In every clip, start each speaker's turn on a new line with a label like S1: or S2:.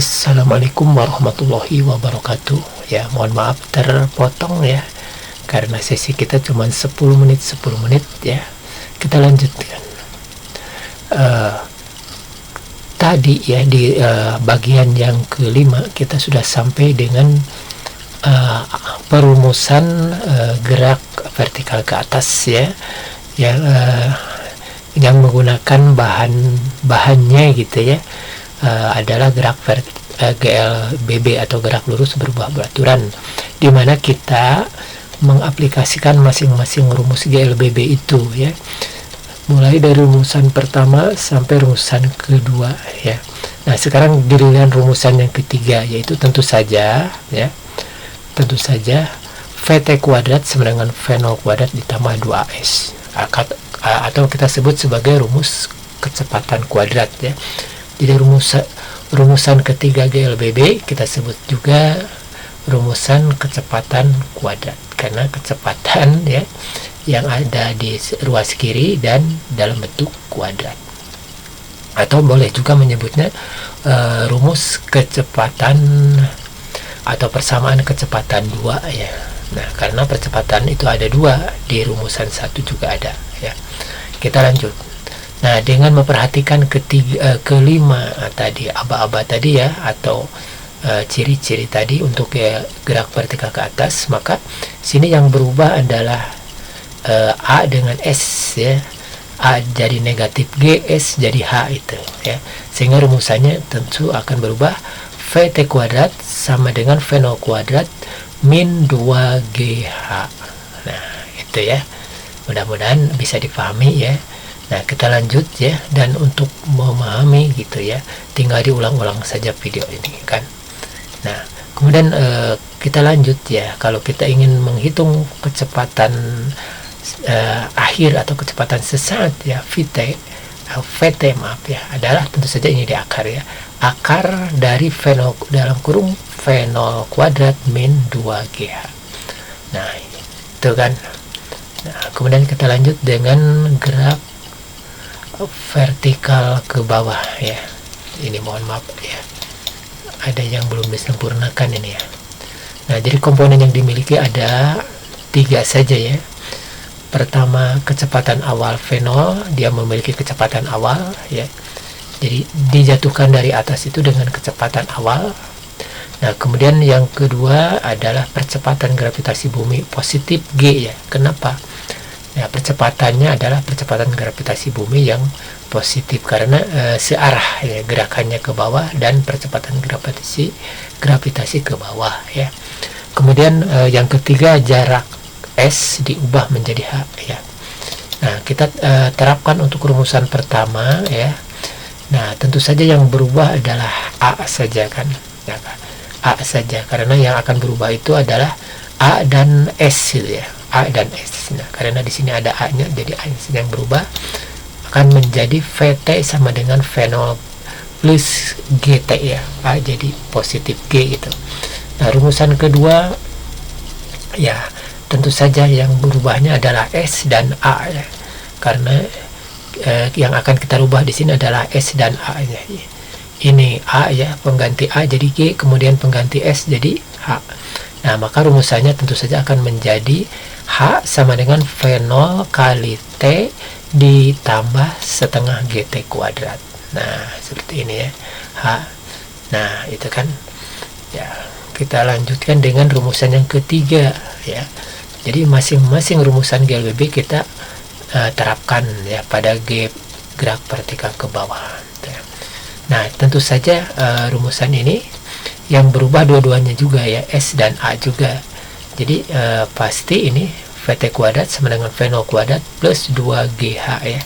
S1: Assalamualaikum warahmatullahi wabarakatuh. Ya, mohon maaf terpotong ya, karena sesi kita cuma 10 menit ya. Kita lanjutkan. Tadi ya di bagian yang kelima kita sudah sampai dengan perumusan gerak vertikal ke atas ya, yang menggunakan bahannya gitu ya, adalah gerak GLBB atau gerak lurus berubah beraturan, di mana kita mengaplikasikan masing-masing rumus GLBB itu ya, mulai dari rumusan pertama sampai rumusan kedua ya. Nah, sekarang giliran rumusan yang ketiga, yaitu tentu saja VT kuadrat sama dengan V0 kuadrat ditambah 2S, atau kita sebut sebagai rumus kecepatan kuadrat ya. Jadi rumusan ketiga GLBB kita sebut juga rumusan kecepatan kuadrat, karena kecepatan ya yang ada di ruas kiri dan dalam bentuk kuadrat, atau boleh juga menyebutnya rumus kecepatan atau persamaan kecepatan 2 ya. Nah, karena percepatan itu ada 2, di rumusan 1 juga ada ya. Kita lanjut. Nah, dengan memperhatikan kelima tadi, aba-aba tadi ya, atau ciri-ciri tadi untuk gerak vertikal ke atas, maka sini yang berubah adalah A dengan S ya. A jadi negatif G, S jadi H itu ya. Sehingga rumusannya tentu akan berubah, VT kuadrat sama dengan V0 kuadrat min 2GH. Nah, itu ya. Mudah-mudahan bisa dipahami ya. Nah, kita lanjut ya, dan untuk memahami gitu ya, tinggal diulang-ulang saja video ini kan. Nah, kemudian kita lanjut ya, kalau kita ingin menghitung kecepatan akhir atau kecepatan sesaat ya, VT maaf ya, adalah tentu saja ini di akar ya, akar dari V0 dalam kurung V0 kuadrat min 2GH. Nah, itu kan. Nah, kemudian kita lanjut dengan gerak vertikal ke bawah ya. Ini mohon maaf ya, ada yang belum disempurnakan ini ya. Nah, jadi komponen yang dimiliki ada 3 saja ya. Pertama, kecepatan awal V0, dia memiliki kecepatan awal ya, jadi dijatuhkan dari atas itu dengan kecepatan awal. Nah, kemudian yang kedua adalah percepatan gravitasi bumi positif G ya. Kenapa? Nah, percepatannya adalah percepatan gravitasi bumi yang positif, karena searah ya, gerakannya ke bawah, dan percepatan gravitasi ke bawah ya. Kemudian yang ketiga, jarak S diubah menjadi H ya. Nah, kita terapkan untuk rumusan pertama ya. Nah, tentu saja yang berubah adalah A saja kan ya, A saja, karena yang akan berubah itu adalah A dan S gitu ya, A dan S. Nah, karena di sini ada A-nya, jadi A yang berubah akan menjadi VT sama dengan V0 plus GT ya. A jadi positif G gitu. Nah, rumusan kedua ya, tentu saja yang berubahnya adalah S dan A ya, karena yang akan kita rubah di sini adalah S dan A nya. Ini A ya, pengganti A jadi G, kemudian pengganti S jadi H. Nah, maka rumusannya tentu saja akan menjadi H sama dengan V0 kali T ditambah setengah GT kuadrat. Nah, seperti ini ya, H. Nah, itu kan ya. Kita lanjutkan dengan rumusan yang ketiga ya. Jadi masing-masing rumusan GLBB kita terapkan ya pada gerak vertikal ke bawah. Nah, tentu saja rumusan ini yang berubah dua-duanya juga ya, S dan A juga. Jadi pasti ini VT kuadrat sama dengan V0 kuadrat plus 2GH ya.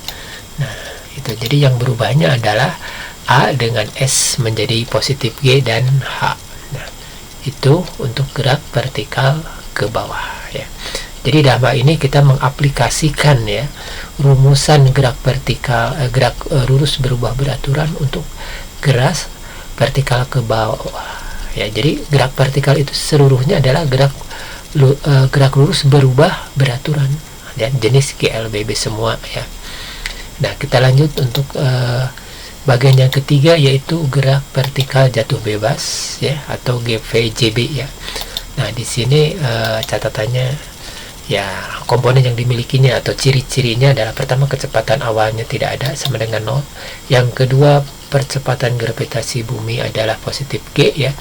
S1: Nah, itu jadi yang berubahnya adalah A dengan S menjadi positif G dan H. Nah, itu untuk gerak vertikal ke bawah ya. Jadi dalam hal ini kita mengaplikasikan ya rumusan gerak vertikal, gerak lurus berubah beraturan untuk gerak vertikal ke bawah ya. Jadi gerak vertikal itu seluruhnya adalah gerak lurus berubah beraturan dan jenis GLBB semua ya. Nah, kita lanjut untuk Bagian yang ketiga yaitu gerak vertikal jatuh bebas ya, atau GVJB ya. Nah, di sini catatannya ya, komponen yang dimilikinya atau ciri-cirinya adalah: pertama, kecepatan awalnya tidak ada sama dengan 0. Yang kedua, percepatan gravitasi bumi adalah positif G ya.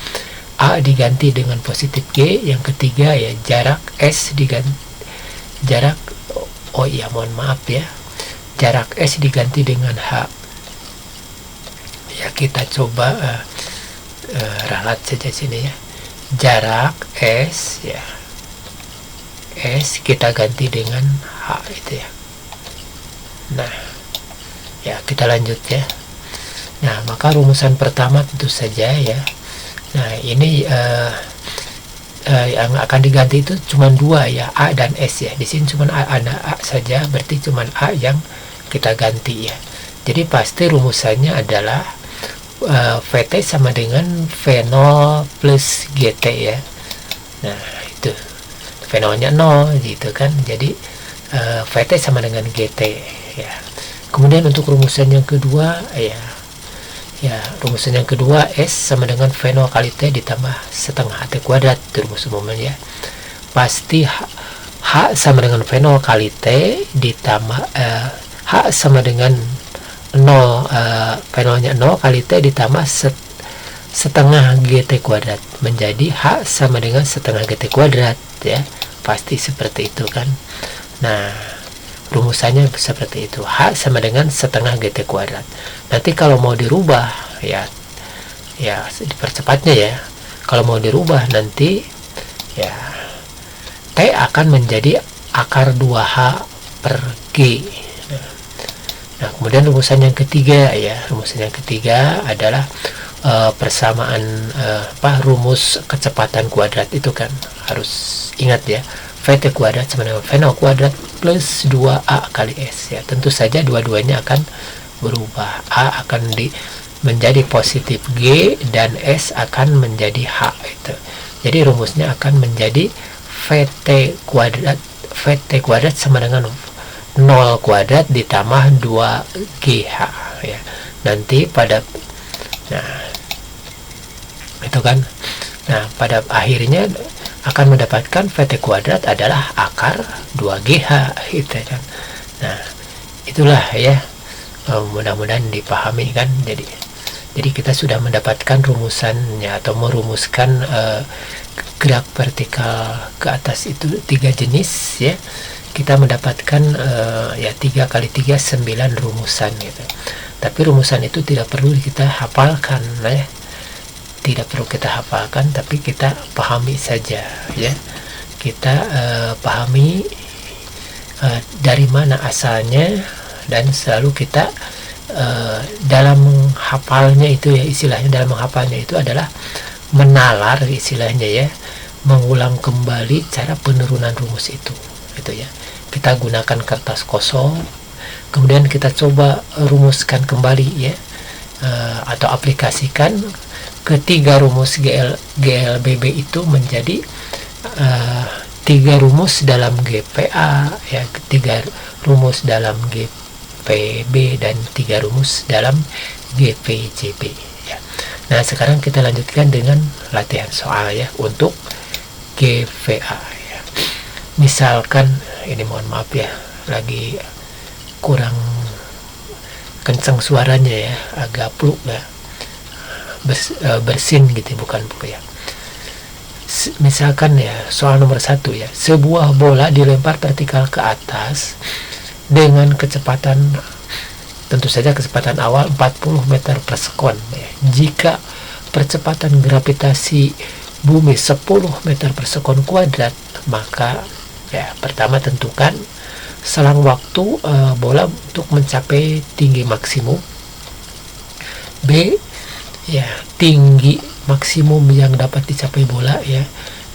S1: A diganti dengan positif G. Yang ketiga ya, jarak S diganti mohon maaf ya, jarak S diganti dengan H. Ya, kita coba ralat saja sini ya. Jarak S ya, S kita ganti dengan H itu ya. Nah ya, kita lanjut ya. Nah, maka rumusan pertama tentu saja ya. Nah, ini yang akan diganti itu cuma 2 ya, A dan S ya. Di sini cuma ada A saja, berarti cuma A yang kita ganti ya. Jadi pasti rumusannya adalah VT sama dengan V0 plus GT ya. Nah, itu V0 nya 0 gitu kan. Jadi VT sama dengan GT ya. Kemudian untuk rumusan yang kedua ya, rumusan yang kedua, S sama dengan V0 kali T ditambah setengah T kuadrat, itu rumus umumnya ya. Pasti H sama dengan V0 kali T ditambah H sama dengan 0, V0 nya 0 kali T ditambah setengah GT kuadrat, menjadi H sama dengan setengah GT kuadrat ya. Pasti seperti itu kan. Nah, rumusannya seperti itu, H sama dengan setengah GT kuadrat. Nanti kalau mau dirubah ya dipercepatnya ya. Kalau mau dirubah nanti ya, T akan menjadi akar 2H per G. Nah, kemudian rumusan yang ketiga ya, rumusan yang ketiga adalah persamaan rumus kecepatan kuadrat itu kan harus ingat ya. VT kuadrat sama dengan V0 kuadrat plus 2A kali S ya. Tentu saja dua-duanya akan berubah. A akan menjadi positif G dan S akan menjadi H itu. Jadi rumusnya akan menjadi VT kuadrat sama dengan 0 kuadrat ditambah 2GH ya. Nanti pada itu kan. Nah, pada akhirnya akan mendapatkan VT kuadrat adalah akar 2GH gitu kan. Nah, itulah ya, mudah-mudahan dipahami kan. Jadi kita sudah mendapatkan rumusannya atau merumuskan gerak vertikal ke atas itu 3 jenis ya. Kita mendapatkan 3 kali 3 9 rumusan gitu. Tapi rumusan itu tidak perlu kita hafalkan ya. Tidak perlu kita hafalkan, tapi kita pahami saja ya. Kita pahami dari mana asalnya, dan selalu kita dalam menghafalnya itu ya, istilahnya dalam menghafalnya itu adalah menalar istilahnya ya, mengulang kembali cara penurunan rumus itu gitu ya. Kita gunakan kertas kosong, kemudian kita coba rumuskan kembali ya, atau aplikasikan ketiga rumus GLBB itu menjadi 3 rumus dalam GPA ya, 3 rumus dalam GPB dan 3 rumus dalam GVJB ya. Nah, sekarang kita lanjutkan dengan latihan soal ya untuk GVA ya. Misalkan ini, mohon maaf ya, lagi kurang kencang suaranya ya, agak pluk ya, bersin gitu, bukan ya. Misalkan ya, soal nomor 1 ya, sebuah bola dilempar vertikal ke atas dengan kecepatan, tentu saja kecepatan awal 40 meter per sekon ya. Jika percepatan gravitasi bumi 10 meter per sekon kuadrat, maka ya, pertama tentukan selang waktu bola untuk mencapai tinggi maksimum. B ya, tinggi maksimum yang dapat dicapai bola ya.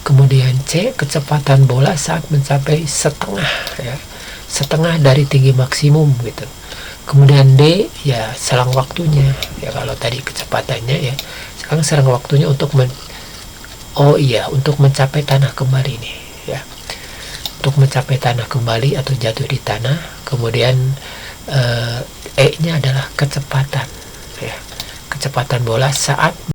S1: Kemudian C, kecepatan bola saat mencapai setengah dari tinggi maksimum gitu. Kemudian D ya, selang waktunya ya, kalau tadi kecepatannya ya, sekarang selang waktunya untuk untuk mencapai tanah kembali nih ya, untuk mencapai tanah kembali atau jatuh di tanah. Kemudian E nya adalah kecepatan. ya. Kecepatan bola saat